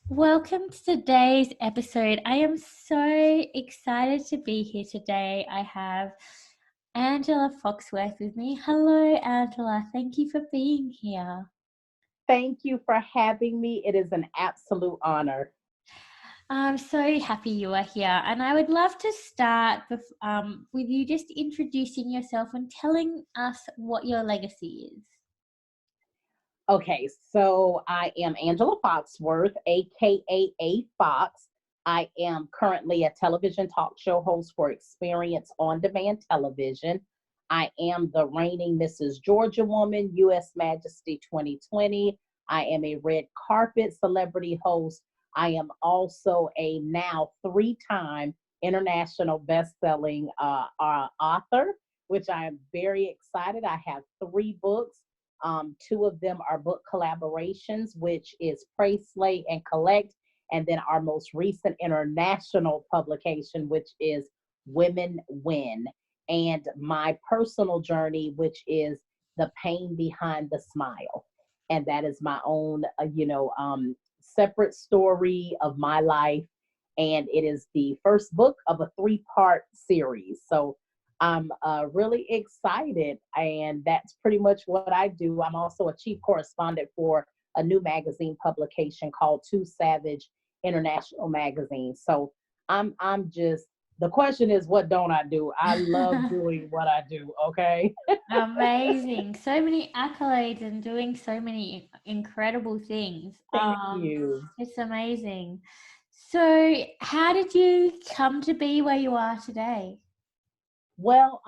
Welcome to today's episode. I am so excited to be here today. I have Angela Foxworth with me. Hello, Angela. Thank you for being here. Thank you for having me. It is an absolute honor. I'm so happy you are here. And I would love to start with you just introducing yourself and telling us what your legacy is. Okay, so I am Angela Foxworth, aka A Fox. I am currently a television talk show host for Xperienc On Demand television. I am the reigning Mrs. Georgia Woman US Majesty 2020. I am a red carpet celebrity host. I am also a now three-time international best-selling author, which I am very excited. I have three books. Two of them are book collaborations, which is Pray, Slay, and Collect. And then our most recent international publication, which is Women Win. And my personal journey, which is The Pain Behind the Smile. And that is my own, separate story of my life. And it is the first book of a three-part series. So I'm really excited, and that's pretty much what I do. I'm also a chief correspondent for a new magazine publication called Too Savage International Magazine. So I'm just the question is, what don't I do? I love doing what I do. Okay. Amazing. So many accolades and doing so many incredible things. Thank you. It's amazing. So, how did you come to be where you are today? Well,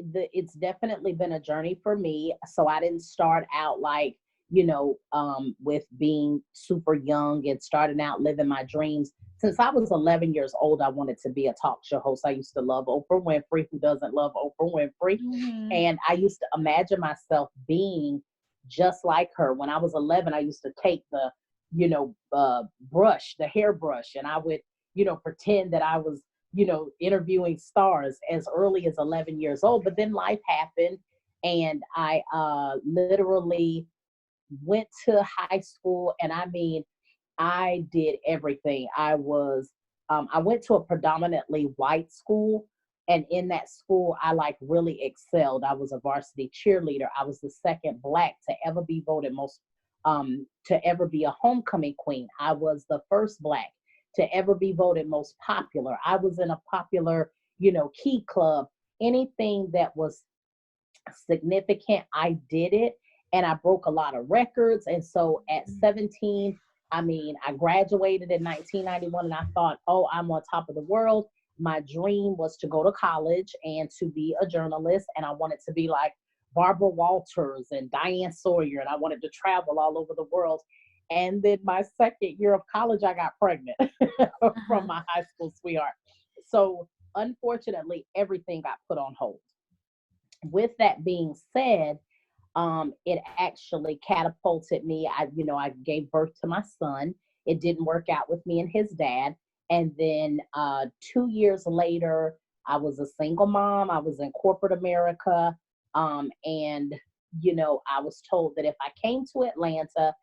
it's definitely been a journey for me. So I didn't start out like, with being super young and starting out living my dreams. Since I was 11 years old, I wanted to be a talk show host. I used to love Oprah Winfrey. Who doesn't love Oprah Winfrey? Mm-hmm. And I used to imagine myself being just like her. When I was 11, I used to take the, brush, the hairbrush, and I would, pretend that I was interviewing stars as early as 11 years old. But then life happened, and I literally went to high school. And I mean, I did everything. I went to a predominantly white school. And in that school, I like really excelled. I was a varsity cheerleader. I was the second Black to ever be voted to ever be a homecoming queen. I was the first Black to ever be voted most popular. I was in a popular, key club. Anything that was significant, I did it. And I broke a lot of records. And so at 17, I mean, I graduated in 1991, and I thought, oh, I'm on top of the world. My dream was to go to college and to be a journalist. And I wanted to be like Barbara Walters and Diane Sawyer. And I wanted to travel all over the world. And then my second year of college, I got pregnant from Uh-huh. my high school sweetheart. So unfortunately, everything got put on hold. With that being said, it actually catapulted me. I gave birth to my son. It didn't work out with me and his dad. And then 2 years later, I was a single mom. I was in corporate America. And, I was told that if I came to Atlanta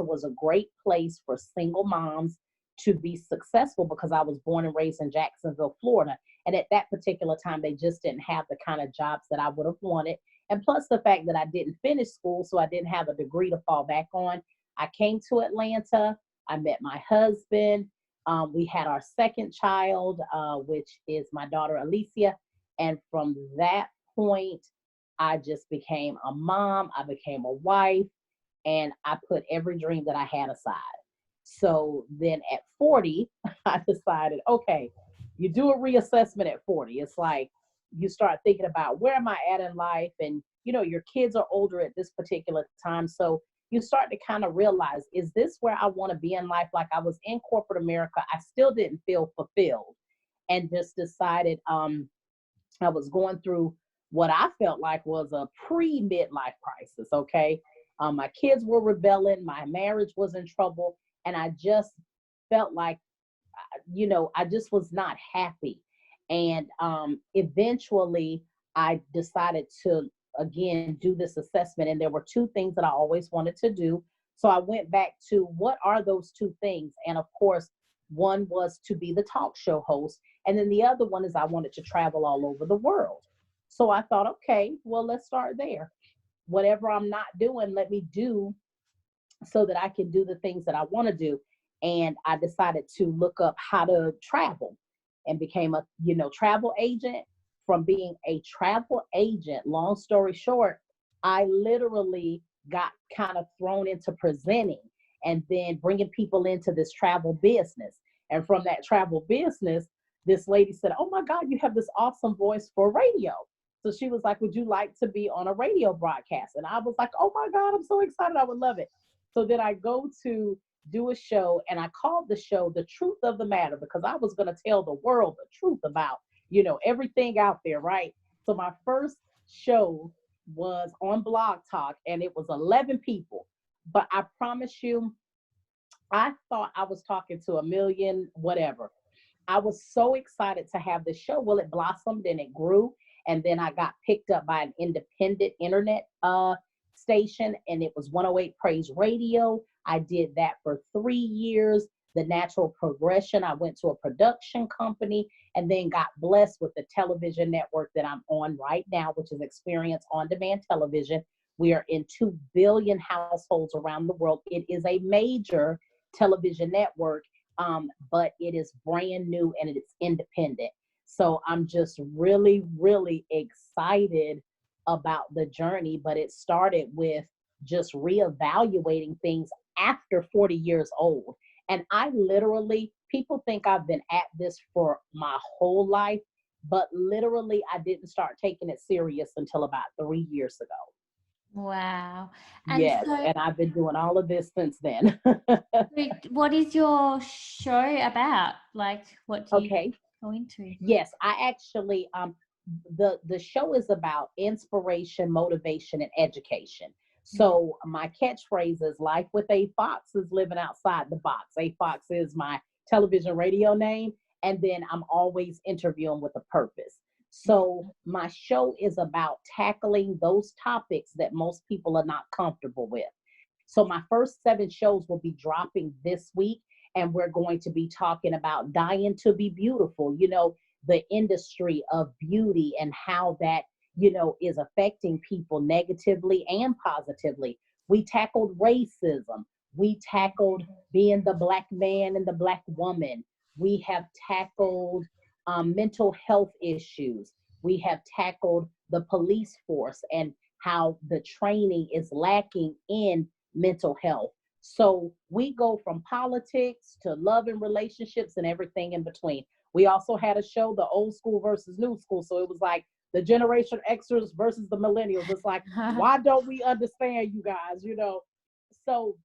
was a great place for single moms to be successful, because I was born and raised in Jacksonville, Florida. And at that particular time, they just didn't have the kind of jobs that I would have wanted. And plus the fact that I didn't finish school, so I didn't have a degree to fall back on. I came to Atlanta. I met my husband. We had our second child, which is my daughter, Alicia. And from that point, I just became a mom. I became a wife, and I put every dream that I had aside. So then at 40, I decided, okay, you do a reassessment at 40. It's like you start thinking about, where am I at in life? And, your kids are older at this particular time. So you start to kind of realize, is this where I want to be in life? Like, I was in corporate America. I still didn't feel fulfilled, and just decided I was going through what I felt like was a pre-midlife crisis. Okay. My kids were rebelling. My marriage was in trouble. And I just felt like, I just was not happy. And eventually I decided to, again, do this assessment. And there were two things that I always wanted to do. So I went back to what are those two things? And of course, one was to be the talk show host. And then the other one is I wanted to travel all over the world. So I thought, okay, well, let's start there. Whatever I'm not doing, let me do so that I can do the things that I want to do. And I decided to look up how to travel and became a, travel agent. From being a travel agent, long story short, I literally got kind of thrown into presenting and then bringing people into this travel business. And from that travel business, this lady said, "Oh my God, you have this awesome voice for radio." So she was like, "Would you like to be on a radio broadcast?" And I was like, "Oh my God, I'm so excited. I would love it." So then I go to do a show, and I called the show The Truth of the Matter, because I was going to tell the world the truth about, everything out there, right? So my first show was on Blog Talk, and it was 11 people. But I promise you, I thought I was talking to a million, whatever. I was so excited to have this show. Well, it blossomed and it grew. And then I got picked up by an independent internet station, and it was 108 Praise Radio. I did that for 3 years. The natural progression, I went to a production company and then got blessed with the television network that I'm on right now, which is Xperienc On Demand television. We are in 2 billion households around the world. It is a major television network, but it is brand new and it is independent. So I'm just really, really excited about the journey. But it started with just reevaluating things after 40 years old. And I literally, people think I've been at this for my whole life, but literally I didn't start taking it serious until about 3 years ago. Wow. And Yes, so, and I've been doing all of this since then. what is your show about? Like, what do you Okay. go into? Yes, I actually the show is about inspiration, motivation, and education. So my catchphrase is "Life with a Fox is living outside the box." A Fox is my television radio name, and then I'm always interviewing with a purpose. So my show is about tackling those topics that most people are not comfortable with. So my first 7 shows will be dropping this week, and we're going to be talking about dying to be beautiful, the industry of beauty and how that, is affecting people negatively and positively. We tackled racism. We tackled being the Black man and the Black woman. We have tackled mental health issues. We have tackled the police force and how the training is lacking in mental health. So we go from politics to love and relationships and everything in between. We also had a show, the old school versus new school. So it was like the Generation Xers versus the millennials. It's like, why don't we understand you guys, So,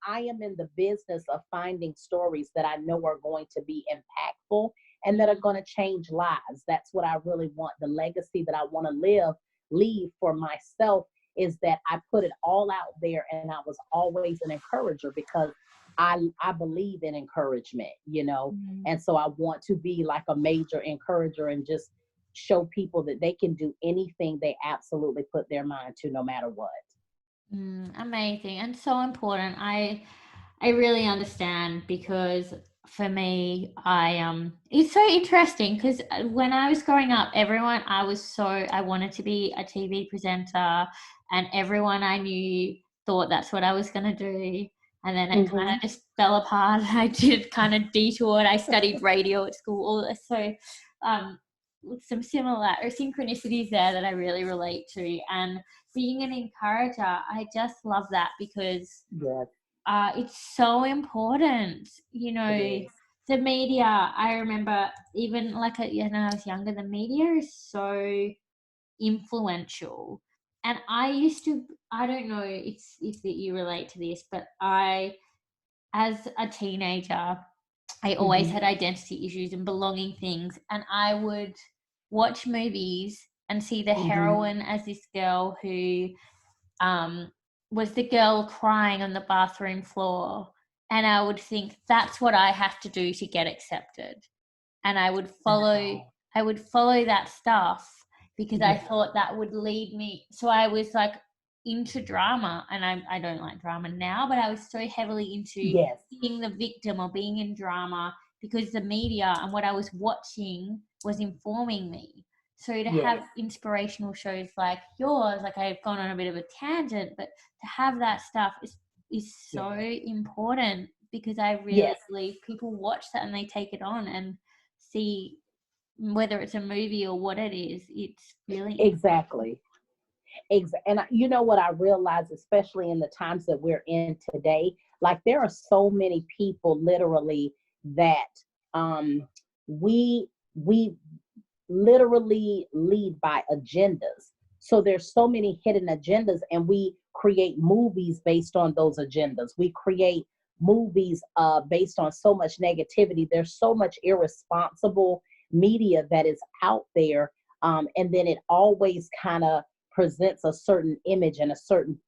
I am in the business of finding stories that I know are going to be impactful and that are going to change lives. That's what I really want. The legacy that I want to leave for myself is that I put it all out there, and I was always an encourager because I believe in encouragement, and so I want to be like a major encourager and just show people that they can do anything they absolutely put their mind to, no matter what. Amazing and so important. I really understand, because for me, it's so interesting because when I was growing up, I wanted to be a TV presenter, and everyone I knew thought that's what I was going to do. And then it kind of just fell apart. I did kind of detoured. I studied radio at school, all this. So, some similar or synchronicities there that I really relate to. And being an encourager, I just love that, because Yes, it's so important. The media, I remember, even like when I was younger, the media is so influential. And I don't know if that you relate to this, but as a teenager, I always had identity issues and belonging things, and I would watch movies and see the heroine as this girl who was the girl crying on the bathroom floor, and I would think that's what I have to do to get accepted, and I would follow that stuff because I thought that would lead me. So I was like, into drama, and I don't like drama now, but I was so heavily into Yes. being the victim or being in drama because the media and what I was watching was informing me. So to Yes. have inspirational shows like yours, like I've gone on a bit of a tangent, but to have that stuff is so important, because I really Yes. believe people watch that and they take it on and see, whether it's a movie or what it is, it's really Exactly. And you know what I realize, especially in the times that we're in today, like there are so many people literally that we we literally lead by agendas. So there's so many hidden agendas, and we create movies based on those agendas. We create movies based on so much negativity. There's so much irresponsible media that is out there, and then it always kind of presents a certain image and a certain,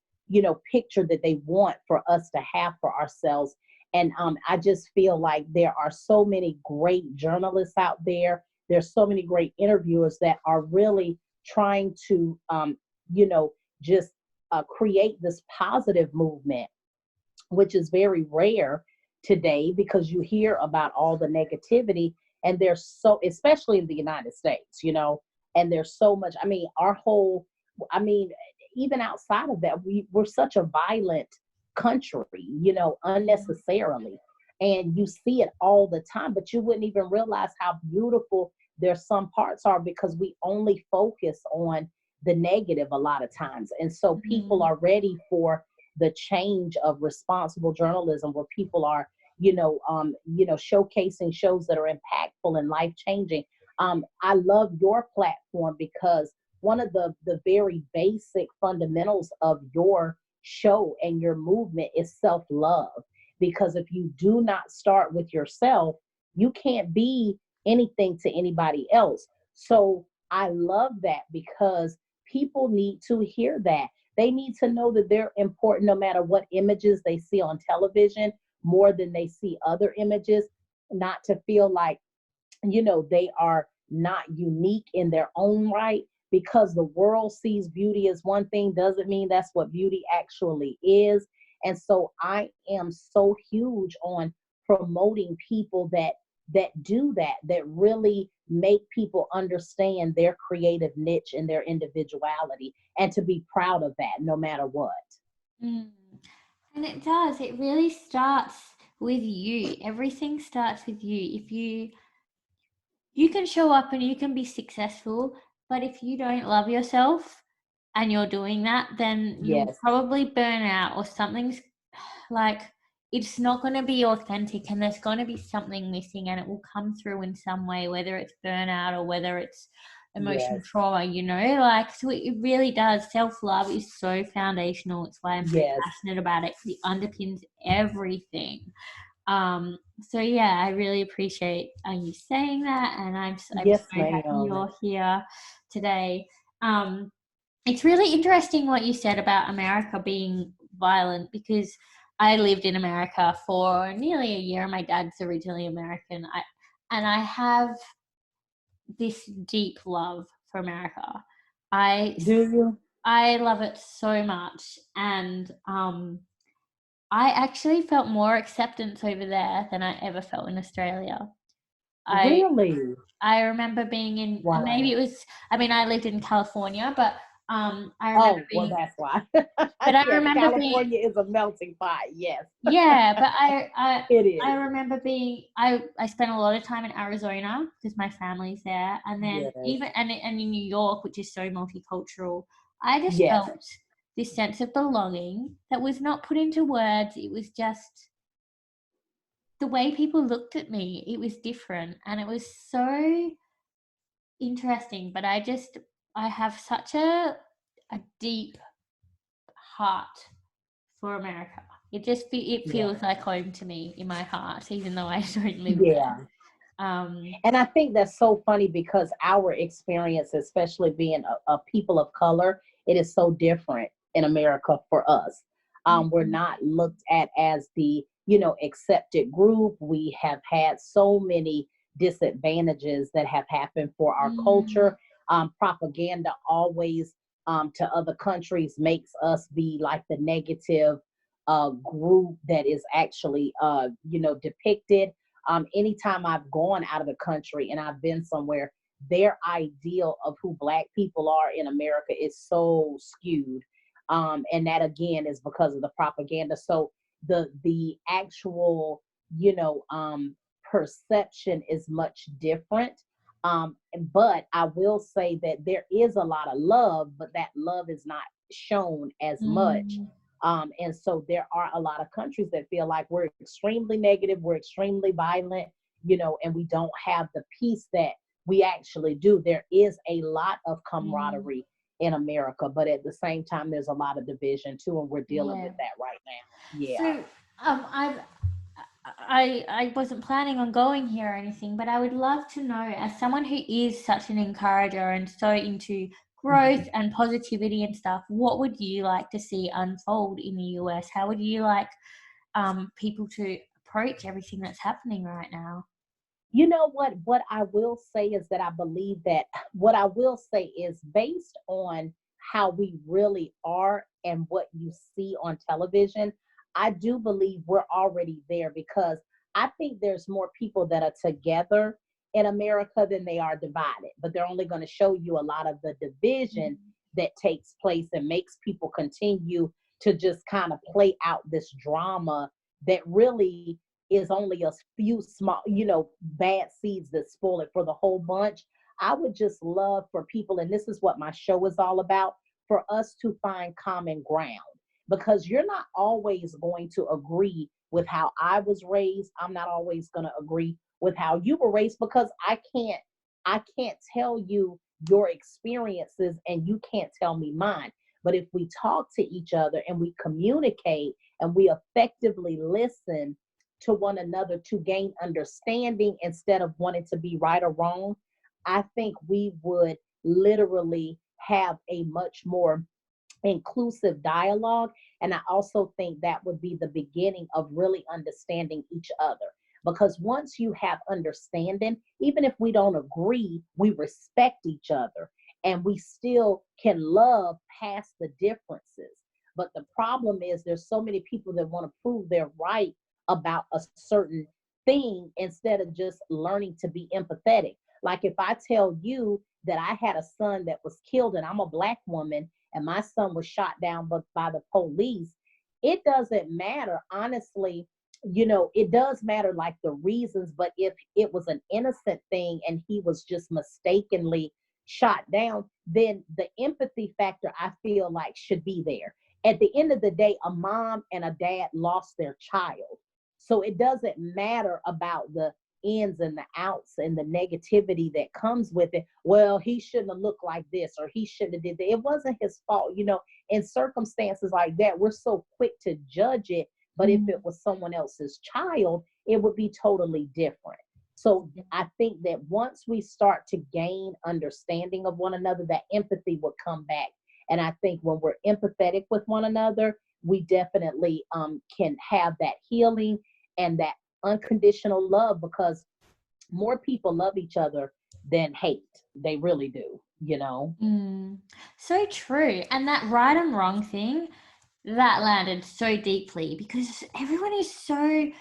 picture that they want for us to have for ourselves. And I just feel like there are so many great journalists out there. There's so many great interviewers that are really trying to, just create this positive movement, which is very rare today because you hear about all the negativity. And there's so, especially in the United States, and there's so much. I mean, I mean, even outside of that, we're such a violent country, unnecessarily. And you see it all the time, but you wouldn't even realize how beautiful there's some parts are because we only focus on the negative a lot of times. And so people are ready for the change of responsible journalism where people are, showcasing shows that are impactful and life changing. I love your platform because one of the very basic fundamentals of your show and your movement is self-love. Because if you do not start with yourself, you can't be anything to anybody else. So I love that because people need to hear that. They need to know that they're important no matter what images they see on television, more than they see other images, not to feel like, they are not unique in their own right. Because the world sees beauty as one thing doesn't mean that's what beauty actually is. And so I am so huge on promoting people that do that really make people understand their creative niche and their individuality, and to be proud of that no matter what. Mm. And it does. It really starts with you. Everything starts with you. If you can show up and you can be successful, but if you don't love yourself and you're doing that, then you'll Yes. probably burn out, or something's like, it's not going to be authentic, and there's going to be something missing, and it will come through in some way, whether it's burnout or whether it's emotional Yes. trauma, like, so it really does. Self-love is so foundational. It's why I'm so Yes. passionate about it, because it underpins everything. So yeah, I really appreciate you saying that, and I'm so Yes, happy ma'am. you're here today. It's really interesting what you said about America being violent, because I lived in America for nearly a year. My dad's originally American. I have this deep love for America. I Do you? I love it so much, and I actually felt more acceptance over there than I ever felt in Australia. I Really? I remember being in, maybe Wow. it was, I mean, I lived in California, but I remember Oh, well, being, that's why. but I Yes, remember being, California is a melting pot. Yes, yeah, but it I is. remember being, I spent a lot of time in Arizona because my family's there, and then Yes. even and in New York, which is so multicultural. I just Yes. felt this sense of belonging that was not put into words. It was just the way people looked at me. It was different, and it was so interesting. But I have such a deep heart for America. It Yeah. feels like home to me in my heart, even though I don't live Yeah. there. Um, And I think that's so funny because our experience, especially being a people of color, it is so different in America for us. We're mhm, not looked at as the, accepted group. We have had so many disadvantages that have happened for our mm, culture. Propaganda always to other countries makes us be like the negative group that is actually depicted. Anytime I've gone out of the country and I've been somewhere, their ideal of who Black people are in America is so skewed. And that again is because of the propaganda. So the actual, perception is much different. But I will say that there is a lot of love, but that love is not shown as much. Mm, And so there are a lot of countries that feel like we're extremely negative, we're extremely violent, and we don't have the peace that we actually do. There is a lot of mm. camaraderie in America, but at the same time, there's a lot of division too, and we're dealing Yeah. with that right now. Yeah. So, I wasn't planning on going here or anything, but I would love to know, as someone who is such an encourager and so into growth and positivity and stuff, what would you like to see unfold in the US? How would you like people to approach everything that's happening right now? You know what I will say is that I believe that what I will say is based on how we really are and what you see on television, I do believe we're already there because I think there's more people that are together in America than they are divided, but they're only going to show you a lot of the division that takes place and makes people continue to just kind of play out this drama that really is only a few small, bad seeds that spoil it for the whole bunch. I would just love for people, and this is what my show is all about, for us to find common ground because you're not always going to agree with how I was raised. I'm not always going to agree with how you were raised because I can't tell you your experiences and you can't tell me mine. But if we talk to each other and we communicate and we effectively listen to one another to gain understanding instead of wanting to be right or wrong, I think we would literally have a much more inclusive dialogue. And I also think that would be the beginning of really understanding each other. Because once you have understanding, even if we don't agree, we respect each other and we still can love past the differences. But the problem is there's so many people that want to prove they're right about a certain thing instead of just learning to be empathetic. Like if I tell you that I had a son that was killed and I'm a Black woman and my son was shot down by the police, it doesn't matter. Honestly, it does matter like the reasons, but if it was an innocent thing and he was just mistakenly shot down, then the empathy factor I feel like should be there. At the end of the day, a mom and a dad lost their child. So it doesn't matter about the ins and the outs and the negativity that comes with it. Well, he shouldn't have looked like this or he shouldn't have did that. It wasn't his fault. In circumstances like that, we're so quick to judge it. But if it was someone else's child, it would be totally different. So I think that once we start to gain understanding of one another, that empathy would come back. And I think when we're empathetic with one another, we definitely can have that healing and that unconditional love because more people love each other than hate. They really do. So true. And that right and wrong thing, that landed so deeply because everyone is so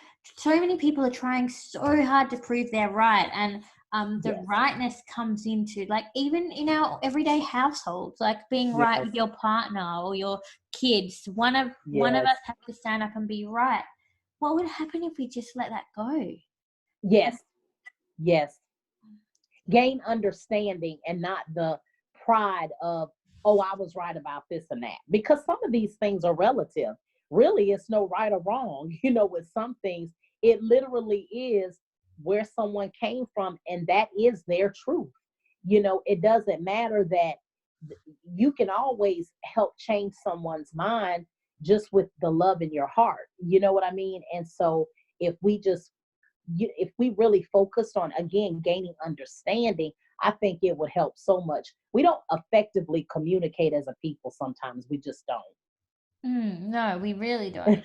many people are trying so hard to prove they're right, and the Yes. rightness comes into like even in our everyday households, like being right Yes. with your partner or your kids. One of us Yes. has to stand up and be right. What would happen if we just let that go? Yes. Yes. Gain understanding and not the pride of, oh, I was right about this and that. Because some of these things are relative. Really, it's no right or wrong. With some things, it literally is where someone came from, and that is their truth. It doesn't matter that you can always help change someone's mind just with the love in your heart. You know what I mean? And so if we just if we really focused on again gaining understanding, I think it would help so much. We don't effectively communicate as a people sometimes. We just don't. No, we really don't.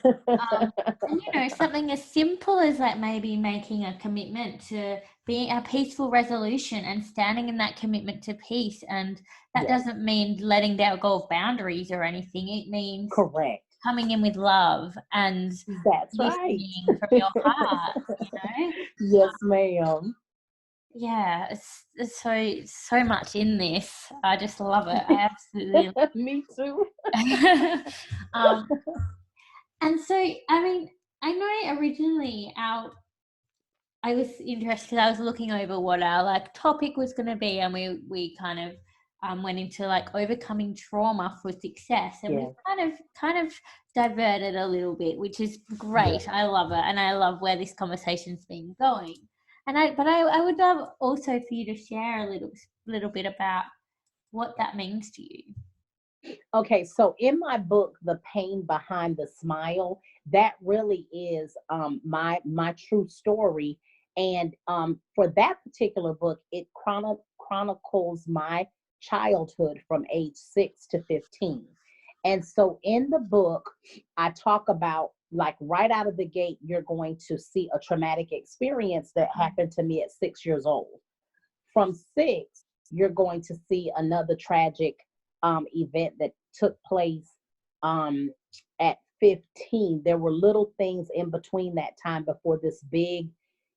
And something as simple as like maybe making a commitment to being a peaceful resolution and standing in that commitment to peace. And that Yes, doesn't mean letting go of boundaries or anything. It means correct. coming in with love and That's right. listening from your heart, you know? Yes, ma'am. Yeah, it's so much in this. I just love it. I absolutely Me too. um and so I mean, I know originally I was interested. I was looking over what our like topic was going to be, and we kind of went into like overcoming trauma for success, and we Yes, kind of diverted a little bit, which is yes. great. I love it, and I love where this conversation's been going. And I would love also for you to share a little bit about what that means to you. Okay, so in my book, The Pain Behind the Smile, that really is my true story. And for that particular book, it chronicles my childhood from age 6 to 15. And so in the book, I talk about, like, right out of the gate, you're going to see a traumatic experience that happened to me at 6 years old. From six, you're going to see another tragic event that took place um, at 15. There were little things in between that time before this big,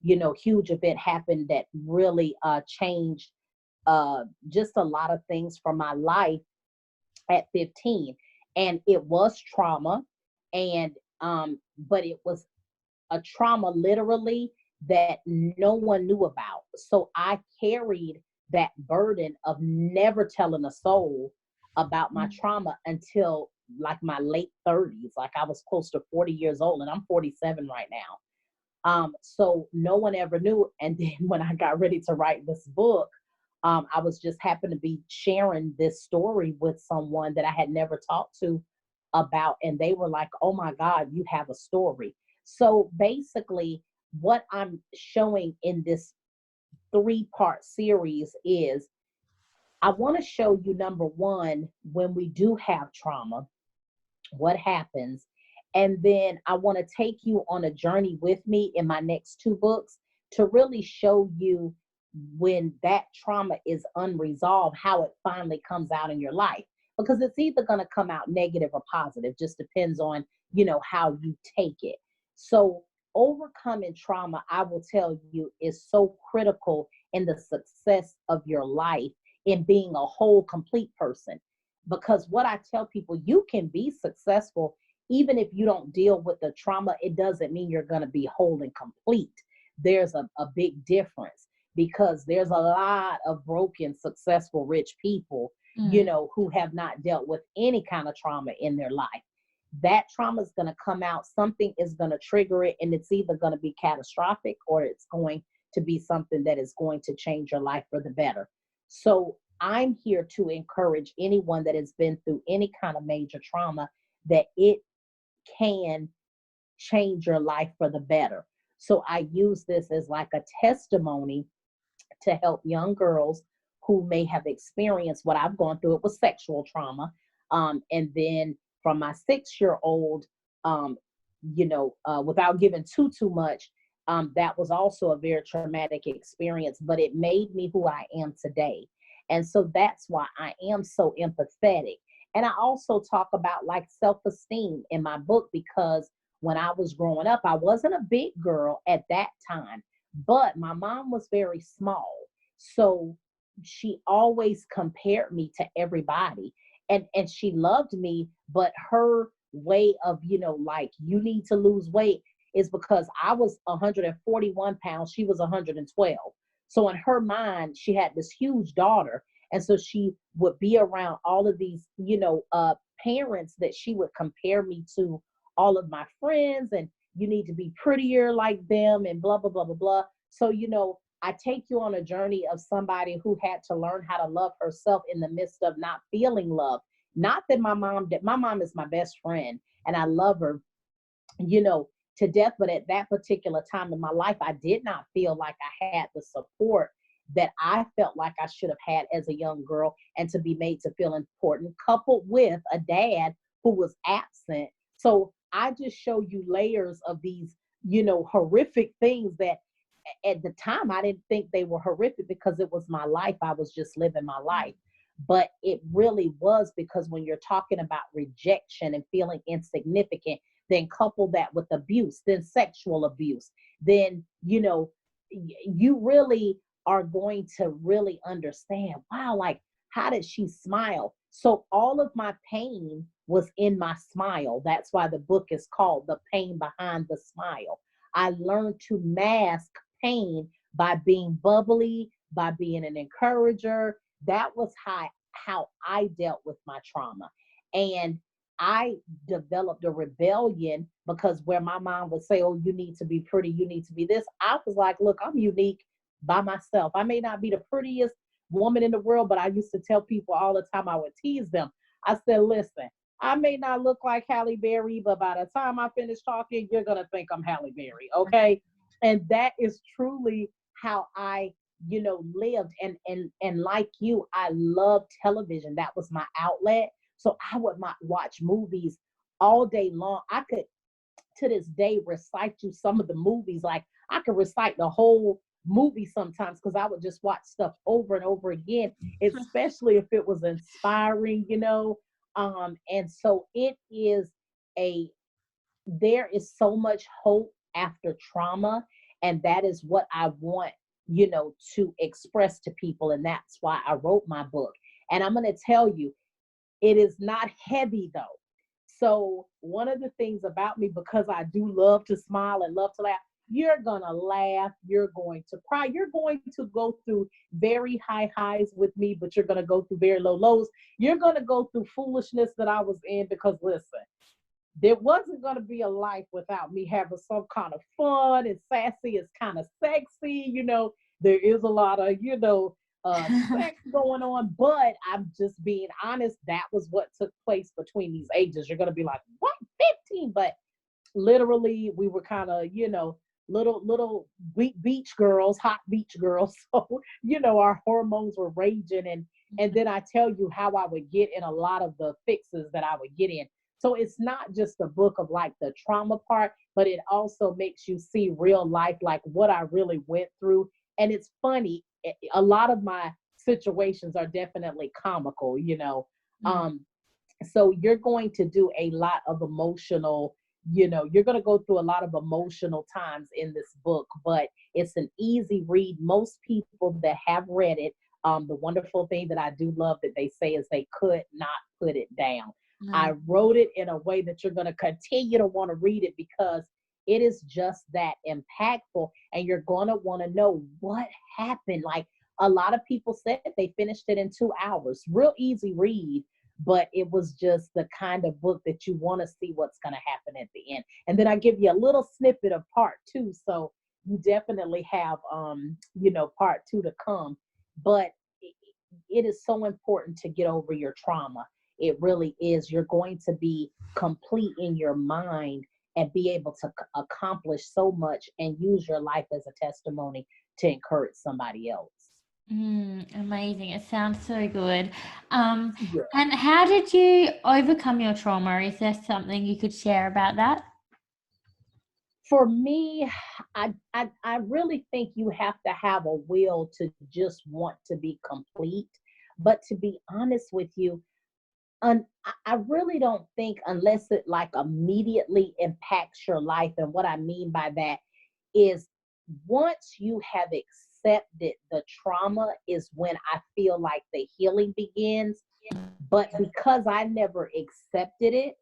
huge event happened that really changed just a lot of things for my life at 15. And it was trauma, and but it was a trauma literally that no one knew about. So I carried that burden of never telling a soul about my trauma until like my late 30s. Like I was close to 40 years old, and I'm 47 right now. So no one ever knew. And then when I got ready to write this book, I was just happened to be sharing this story with someone that I had never talked to about, and they were like, "Oh my God, you have a story." So basically, what I'm showing in this 3-part series is I want to show you, number one, when we do have trauma, what happens. And then I want to take you on a journey with me in my next 2 books to really show you when that trauma is unresolved, how it finally comes out in your life. Because it's either going to come out negative or positive, just depends on, how you take it. So overcoming trauma, I will tell you, is so critical in the success of your life, in being a whole, complete person. Because what I tell people, you can be successful even if you don't deal with the trauma. It doesn't mean you're going to be whole and complete. There's a big difference, because there's a lot of broken, successful, rich people, who have not dealt with any kind of trauma in their life. That trauma is going to come out, something is going to trigger it, and it's either going to be catastrophic or it's going to be something that is going to change your life for the better. So I'm here to encourage anyone that has been through any kind of major trauma that it can change your life for the better. So I use this as like a testimony to help young girls who may have experienced what I've gone through. It was sexual trauma. And then from my 6 year old, without giving too much, that was also a very traumatic experience, but it made me who I am today. And so that's why I am so empathetic. And I also talk about like self-esteem in my book, because when I was growing up, I wasn't a big girl at that time, but my mom was very small. So she always compared me to everybody. And she loved me, but her way of, like, you need to lose weight is because I was 141 pounds, she was 112. So in her mind, she had this huge daughter. And so she would be around all of these, parents that she would compare me to all of my friends, and you need to be prettier like them, and blah, blah, blah, blah, blah. So, I take you on a journey of somebody who had to learn how to love herself in the midst of not feeling love. Not that my mom did. My mom is my best friend, and I love her, you know, to death. But at that particular time in my life, I did not feel like I had the support that I felt like I should have had as a young girl, and to be made to feel important, coupled with a dad who was absent. So I just show you layers of these, horrific things that at the time I didn't think they were horrific because it was my life. I was just living my life. But it really was, because when you're talking about rejection and feeling insignificant, then couple that with abuse, then sexual abuse, then, you really are going to really understand, wow, like, how did she smile? So all of my pain was in my smile. That's why the book is called The Pain Behind the Smile. I learned to mask pain by being bubbly, by being an encourager. That was how I dealt with my trauma. And I developed a rebellion, because where my mom would say, oh, you need to be pretty, you need to be this, I was like, look, I'm unique by myself. I may not be the prettiest woman in the world, but I used to tell people all the time, I would tease them. I said, listen, I may not look like Halle Berry, but by the time I finish talking, you're going to think I'm Halle Berry. Okay. And that is truly how I, lived. And like you, I love television. That was my outlet. So I would not watch movies all day long. I could, to this day, recite you some of the movies. Like, I could recite the whole movie sometimes, because I would just watch stuff over and over again, especially if it was inspiring, and so there is so much hope after trauma. And that is what I want, to express to people. And that's why I wrote my book. And I'm going to tell you, it is not heavy though. So one of the things about me, because I do love to smile and love to laugh, you're going to laugh, you're going to cry, you're going to go through very high highs with me, but you're going to go through very low lows. You're going to go through foolishness that I was in, because listen, there wasn't going to be a life without me having some kind of fun, and sassy is kind of sexy. There is a lot of, sex going on, but I'm just being honest. That was what took place between these ages. You're going to be like, what, 15? But literally, we were kind of, little beach girls, hot beach girls. So, our hormones were raging. And then I tell you how I would get in a lot of the fixes that I would get in. So it's not just a book of like the trauma part, but it also makes you see real life, like what I really went through. And it's funny. A lot of my situations are definitely comical, So you're going to do a lot of emotional, you're going to go through a lot of emotional times in this book, but it's an easy read. Most people that have read it, the wonderful thing that I do love that they say is they could not put it down. I wrote it in a way that you're going to continue to want to read it, because it is just that impactful, and you're going to want to know what happened. Like, a lot of people said they finished it in 2 hours. Real easy read, but it was just the kind of book that you want to see what's going to happen at the end. And then I give you a little snippet of part 2. So you definitely have, part 2 to come. But it is so important to get over your trauma. It really is. You're going to be complete in your mind and be able to accomplish so much and use your life as a testimony to encourage somebody else. Amazing. It sounds so good. Yeah. And how did you overcome your trauma? Is there something you could share about that? For me, I really think you have to have a will to just want to be complete. But to be honest with you, I really don't think, unless it like immediately impacts your life. And what I mean by that is, once you have accepted the trauma is when I feel like the healing begins. But because I never accepted it,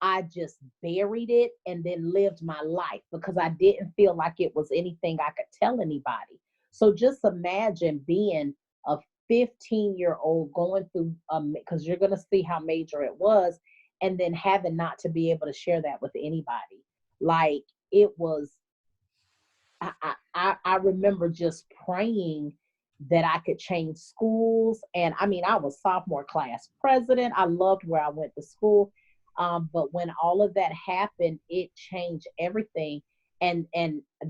I just buried it and then lived my life, because I didn't feel like it was anything I could tell anybody. So just imagine being a 15-year-old going through, because you're going to see how major it was, and then having not to be able to share that with anybody. Like, it was, I remember just praying that I could change schools. And I mean, I was sophomore class president. I loved where I went to school. But when all of that happened, it changed everything. And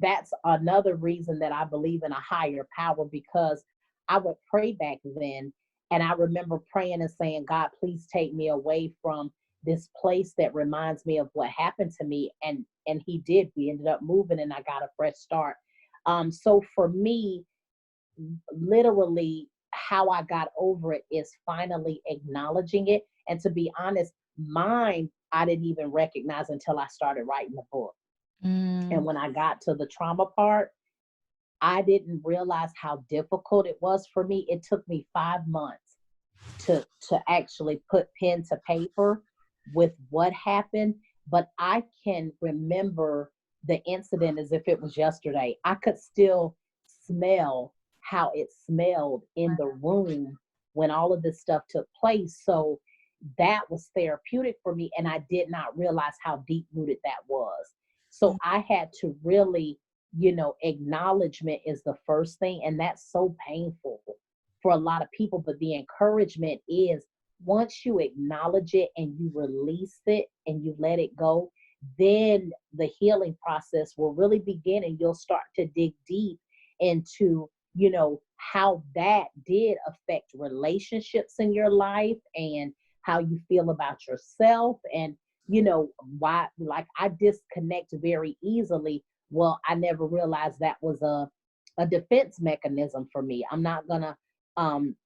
that's another reason that I believe in a higher power, because I would pray back then. And I remember praying and saying, God, please take me away from this place that reminds me of what happened to me. And he did. We ended up moving, and I got a fresh start. So for me, literally, how I got over it is finally acknowledging it. And to be honest, mine I didn't even recognize until I started writing the book. And Mm. when I got to the trauma part, I didn't realize how difficult it was for me. It took me 5 months to actually put pen to paper with what happened. But I can remember the incident as if it was yesterday. I could still smell how it smelled in the room when all of this stuff took place. So that was therapeutic for me. And I did not realize how deep rooted that was. So I had to really, acknowledgement is the first thing. And that's so painful for a lot of people. But the encouragement is, once you acknowledge it and you release it and you let it go, then the healing process will really begin, and you'll start to dig deep into, how that did affect relationships in your life, and how you feel about yourself, and why, like, I disconnect very easily. Well, I never realized that was a defense mechanism for me. I'm not gonna um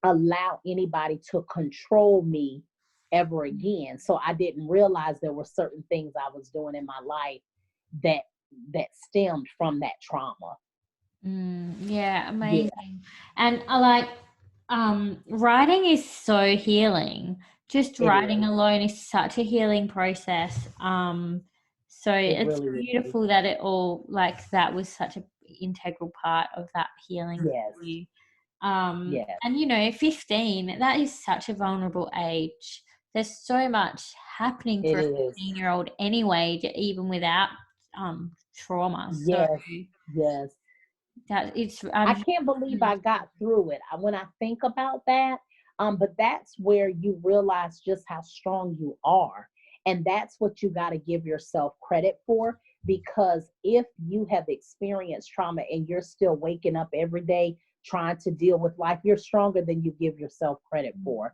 allow anybody to control me ever again. So I didn't realize there were certain things I was doing in my life that stemmed from that trauma. Yeah, Yeah, amazing. And I like writing is so healing. Just it writing is. alone is such a healing process. So It it's really is. beautiful that it all, like, that was such an integral part of that healing Yes. for you. Yes. And 15, that is such a vulnerable age. There's so much happening It for a is. 15-year-old anyway, even without trauma. So Yes. Yes. that it's I can't believe I got through it. When I think about that, but that's where you realize just how strong you are. And that's what you got to give yourself credit for. Because if you have experienced trauma and you're still waking up every day trying to deal with life, you're stronger than you give yourself credit for.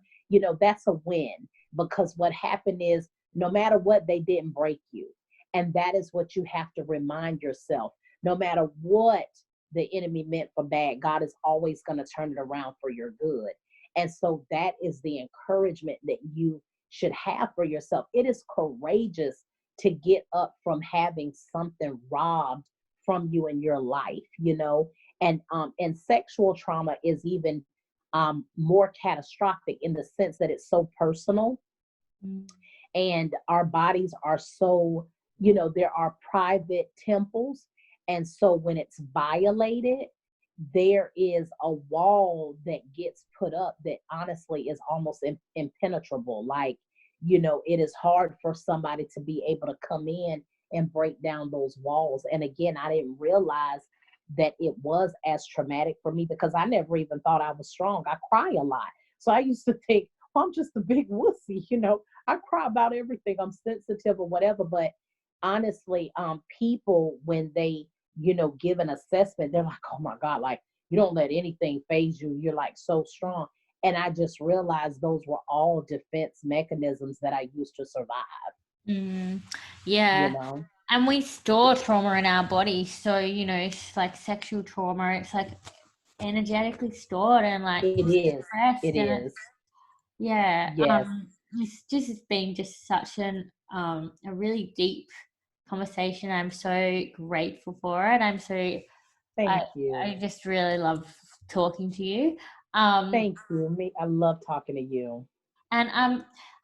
That's a win, because what happened is, no matter what, they didn't break you. And that is what you have to remind yourself. No matter what the enemy meant for bad, God is always going to turn it around for your good. And so that is the encouragement that you should have for yourself. It is courageous to get up from having something robbed from you in your life. And sexual trauma is even more catastrophic in the sense that it's so personal, Mm. and our bodies are so, there are private temples. And so when it's violated, there is a wall that gets put up that honestly is almost impenetrable. Like, it is hard for somebody to be able to come in and break down those walls. And again, I didn't realize that it was as traumatic for me, because I never even thought I was strong. I cry a lot. So I used to think, oh, I'm just a big wussy. I cry about everything. I'm sensitive or whatever. But honestly, people, when they, give an assessment, they're like, oh my God, like, you don't let anything phase you. You're like so strong. And I just realized those were all defense mechanisms that I used to survive, Mm, you yeah. know? And we store trauma in our body. So, it's like sexual trauma, it's like energetically stored and like It is. suppressed. It And it's, is. yeah, Yes. it's just been just such a really deep conversation. I'm so grateful for it. I, Thank I you. just really love talking to you. Um, Thank you. Me, I love talking to you. And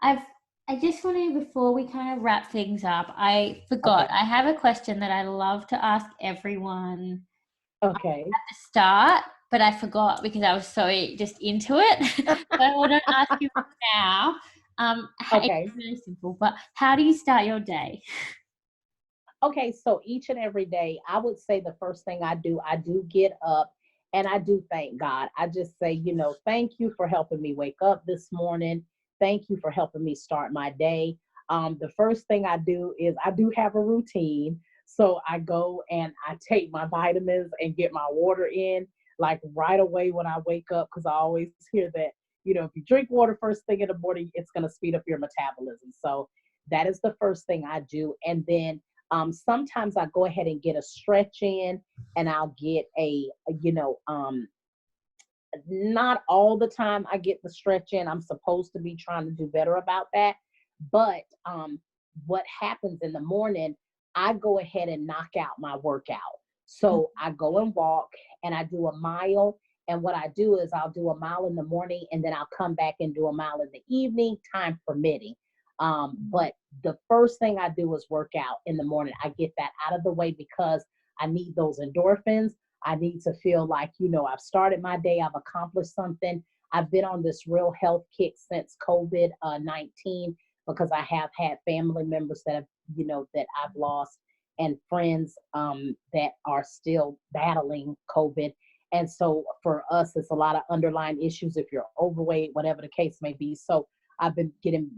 I've I just wanted, before we kind of wrap things up, I forgot. Okay. I have a question that I love to ask everyone Okay. at the start, but I forgot because I was so just into it. So I want to ask you now. It's Okay. really simple, but how do you start your day? Okay, so each and every day, I would say the first thing I do get up and I do thank God. I just say, thank you for helping me wake up this morning. Thank you for helping me start my day. The first thing I do is I do have a routine. So I go and I take my vitamins and get my water in like right away when I wake up, because I always hear that, if you drink water first thing in the morning, it's going to speed up your metabolism. So that is the first thing I do. And then sometimes I go ahead and get a stretch in, and I'll get not all the time I get the stretch in. I'm supposed to be trying to do better about that. But what happens in the morning, I go ahead and knock out my workout. So I go and walk, and I do a mile. And what I do is I'll do a mile in the morning, and then I'll come back and do a mile in the evening, time permitting. But the first thing I do is work out in the morning. I get that out of the way because I need those endorphins. I need to feel like, I've started my day, I've accomplished something. I've been on this real health kick since COVID-19 because I have had family members that that I've lost, and friends that are still battling COVID. And so for us, it's a lot of underlying issues if you're overweight, whatever the case may be. So I've been getting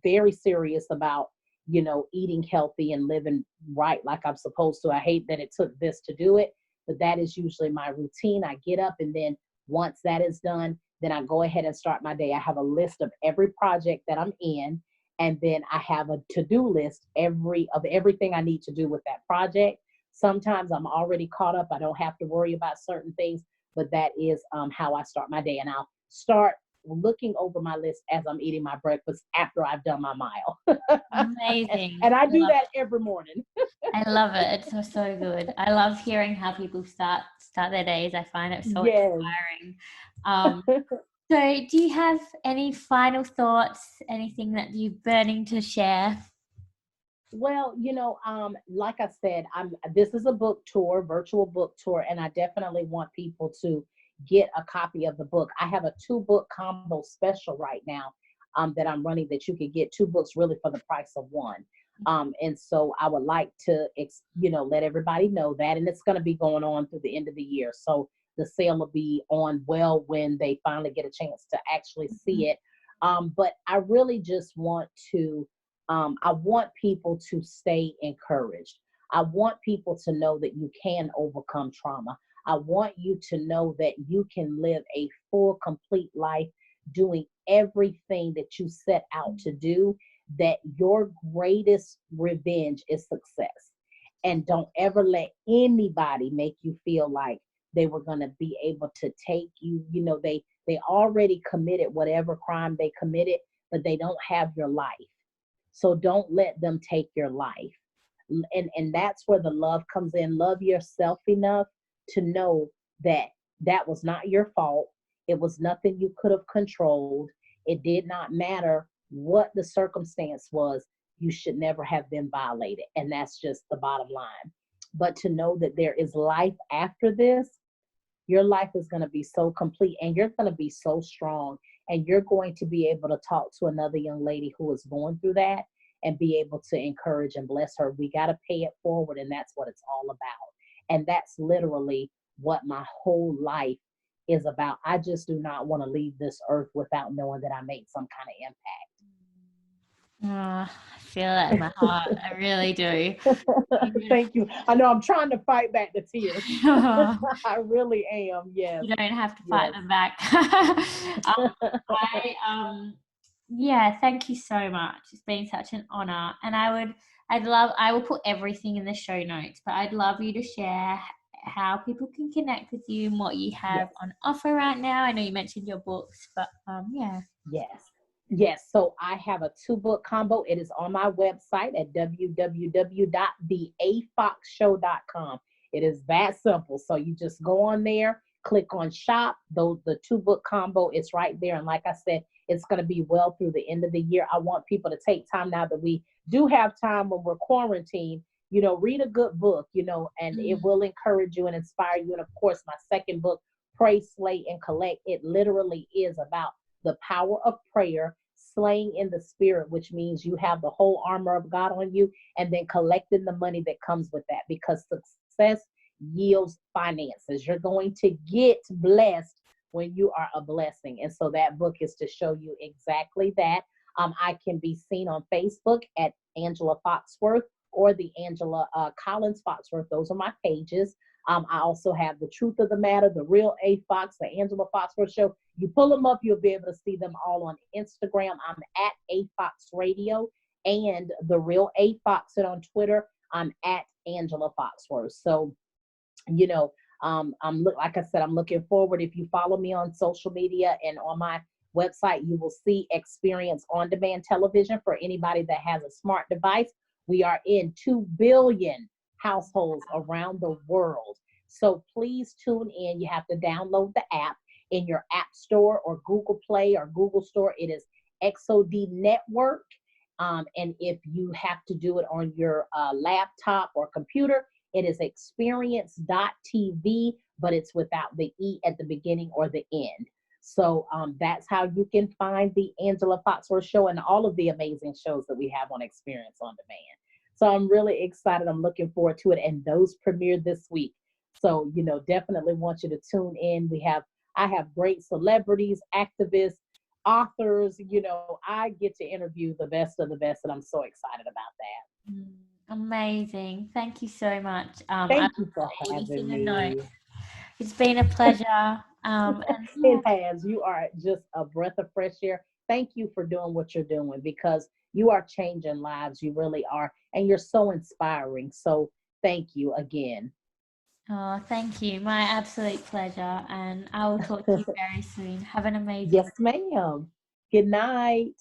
very serious about, eating healthy and living right like I'm supposed to. I hate that it took this to do it, but that is usually my routine. I get up, and then once that is done, then I go ahead and start my day. I have a list of every project that I'm in, and then I have a to-do list of everything I need to do with that project. Sometimes I'm already caught up. I don't have to worry about certain things, but that is how I start my day. And I'll start looking over my list as I'm eating my breakfast after I've done my mile. Amazing. And I do that every morning. I love it. It's so good. I love hearing how people start their days. I find it so inspiring. So do you have any final thoughts, anything that you're burning to share? Well, like I said, this is a book tour, virtual book tour, and I definitely want people to get a copy of the book. I have a 2-book combo special right now that I'm running, that you could get 2 books really for the price of one. And so I would like to, let everybody know that, and it's going to be going on through the end of the year. So the sale will be on when they finally get a chance to actually see it. But I really just want to, I want people to stay encouraged. I want people to know that you can overcome trauma. I want you to know that you can live a full, complete life doing everything that you set out to do, that your greatest revenge is success. And don't ever let anybody make you feel like they were going to be able to take you. They already committed whatever crime they committed, but they don't have your life. So don't let them take your life. And that's where the love comes in. Love yourself enough to know that that was not your fault. It was nothing you could have controlled. It did not matter what the circumstance was. You should never have been violated. And that's just the bottom line. But to know that there is life after this, your life is going to be so complete, and you're going to be so strong, and you're going to be able to talk to another young lady who is going through that and be able to encourage and bless her. We got to pay it forward, and that's what it's all about. And that's literally what my whole life is about. I just do not want to leave this earth without knowing that I made some kind of impact. I feel that in my heart. I really do. Thank you. I know I'm trying to fight back the tears. I really am. Yes. You don't have to fight them back. Thank you so much. It's been such an honor. And I will put everything in the show notes, but I'd love you to share how people can connect with you and what you have on offer right now. I know you mentioned your books, but Yes. So I have a 2-book combo. It is on my website at www.theafoxshow.com. It is that simple. So you just go on there, click on shop. The 2-book combo is right there. And like I said, it's going to be well through the end of the year. I want people to take time now that we do have time when we're quarantined, read a good book, and it will encourage you and inspire you. And of course, my second book, Pray, Slay, and Collect, it literally is about the power of prayer, slaying in the spirit, which means you have the whole armor of God on you, and then collecting the money that comes with that, because success yields finances. You're going to get blessed when you are a blessing. And so that book is to show you exactly that. I can be seen on Facebook at Angela Foxworth, or the Angela Collins Foxworth. Those are my pages. I also have The Truth of the Matter, The Real A Fox, The Angela Foxworth Show. You pull them up, you'll be able to see them all on Instagram. I'm at A Fox Radio and The Real A Fox. And on Twitter, I'm at Angela Foxworth. So, you know, like I said, I'm looking forward. If you follow me on social media and on my website, you will see Xperienc On Demand television for anybody that has a smart device. We are in 2 billion households around the world. So please tune in. You have to download the app in your App Store or Google Play or Google Store. It is XOD Network. And if you have to do it on your laptop or computer, it is Xperienc.tv, but it's without the E at the beginning or the end. So that's how you can find the Angela Foxworth Show and all of the amazing shows that we have on Xperienc On Demand. So I'm really excited. I'm looking forward to it. And those premiered this week. So, you know, definitely want you to tune in. I have great celebrities, activists, authors. You know, I get to interview the best of the best, and I'm so excited about that. Amazing. Thank you so much. Thank you for having me. It's been a pleasure. It has. You are just a breath of fresh air. Thank you for doing what you're doing, because you are changing lives. You really are. And you're so inspiring. So thank you again. Oh, thank you. My absolute pleasure. And I will talk to you very soon. Have an amazing Yes, ma'am. Good night.